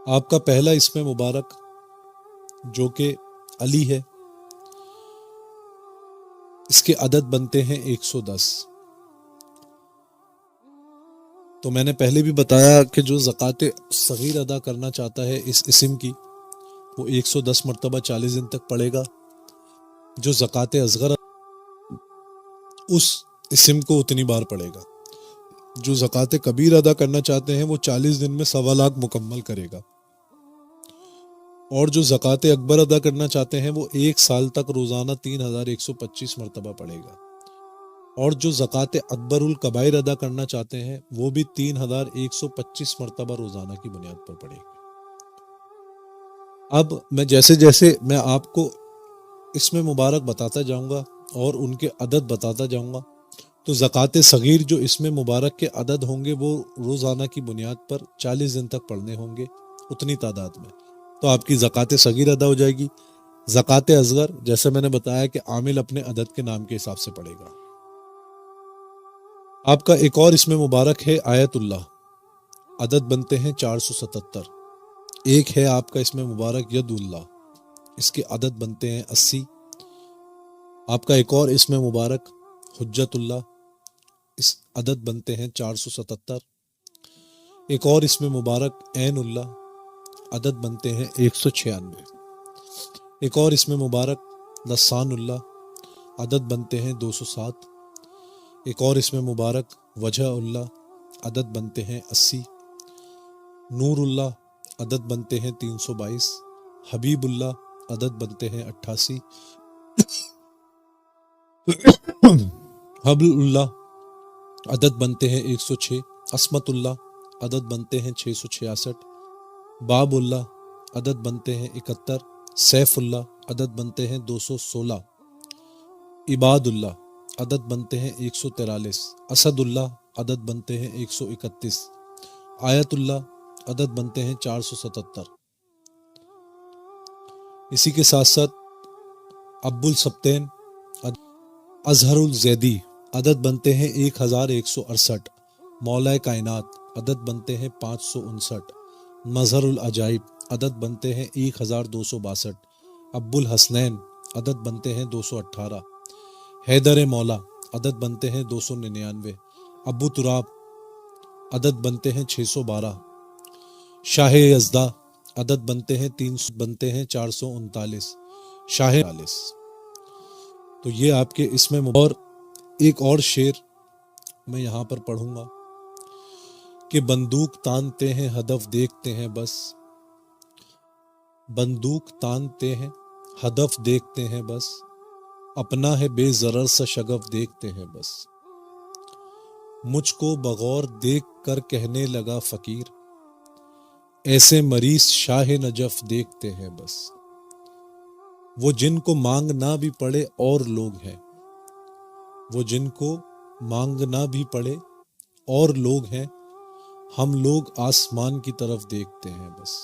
آپ کا پہلا اسم مبارک جو کہ علی ہے، اس کے عدد بنتے ہیں 110۔ تو میں نے پہلے بھی بتایا کہ جو زکوٰۃ صغیر ادا کرنا چاہتا ہے اس اسم کی، وہ 110 مرتبہ 40 دن تک پڑھے گا۔ جو زکوٰۃ اصغر اس اسم کو اتنی بار پڑھے گا۔ جو زکوٰۃ کبیر ادا کرنا چاہتے ہیں وہ 40 دن میں 1.25 لاکھ مکمل کرے گا، اور جو زکوٰۃ اکبر ادا کرنا چاہتے ہیں وہ 1 سال تک روزانہ 3125 مرتبہ پڑھے گا، اور جو زکوٰۃ اکبر الکبائر ادا کرنا چاہتے ہیں وہ بھی 3125 مرتبہ روزانہ کی بنیاد پر پڑھے گا۔ اب میں جیسے جیسے میں آپ کو اسم مبارک بتاتا جاؤں گا اور ان کے عدد بتاتا جاؤں گا، تو زکوٰۃ صغیر جو اسم مبارک کے عدد ہوں گے وہ روزانہ کی بنیاد پر 40 دن تک پڑھنے ہوں گے اتنی تعداد میں، تو آپ کی زکوٰۃ صغیر ادا ہو جائے گی۔ زکوٰۃ اصغر جیسے میں نے بتایا کہ عامل اپنے عدد کے نام کے حساب سے پڑھے گا۔ آپ کا ایک اور اسم مبارک ہے آیت اللہ، عدد بنتے ہیں 477۔ ایک ہے آپ کا اسم مبارک ید اللہ، اس کے عدد بنتے ہیں 80۔ آپ کا ایک اور اسم مبارک حجت اللہ، اس عدد بنتے ہیں 477۔ ایک اور اسم مبارک عین اللہ، عدد بنتے ہیں 196۔ ایک اور اسم مبارک لسان اللہ، عدد بنتے ہیں 207۔ ایک اور اسم مبارک وجہ اللہ، عدد بنتے ہیں 80۔ نور اللہ، عدد بنتے ہیں 322۔ حبیب اللہ، عدد بنتے ہیں 88۔ حبل اللہ، عدد بنتے ہیں 106۔ عصمت اللہ، عدد بنتے ہیں 666۔ باب اللہ، عدد بنتے ہیں 71۔ سیف اللہ، عدد بنتے ہیں 216۔ عباد اللہ، عدد بنتے ہیں 143۔ اسد اللہ، عدد بنتے ہیں 131۔ آیت اللہ، عدد بنتے ہیں 477۔ اسی کے ساتھ ساتھ ابو السبتین، اظہر الزیدی، عدد بنتے ہیں 1168۔ مولا کائنات، عدد بنتے ہیں 559۔ مظہر العجائب، عدد بنتے ہیں 1262۔ ابو الحسنین، عدد بنتے ہیں 218۔ حیدر مولا، عدد بنتے ہیں 299۔ ابو تراب، عدد بنتے ہیں 612۔ شاہ یزدہ، عدد بنتے ہیں 439۔ شاہ 40۔ تو یہ آپ کے اسم اور ایک اور شعر میں یہاں پر پڑھوں گا کہ بندوق تانتے ہیں ہدف دیکھتے ہیں بس، بندوق تانتے ہیں ہدف دیکھتے ہیں بس، اپنا ہے بے ضرر سا شگف دیکھتے ہیں بس، مجھ کو بغور دیکھ کر کہنے لگا فقیر، ایسے مریض شاہ نجف دیکھتے ہیں بس، وہ جن کو مانگنا بھی پڑے اور لوگ ہیں، وہ جن کو مانگنا بھی پڑے اور لوگ ہیں، ہم لوگ آسمان کی طرف دیکھتے ہیں بس۔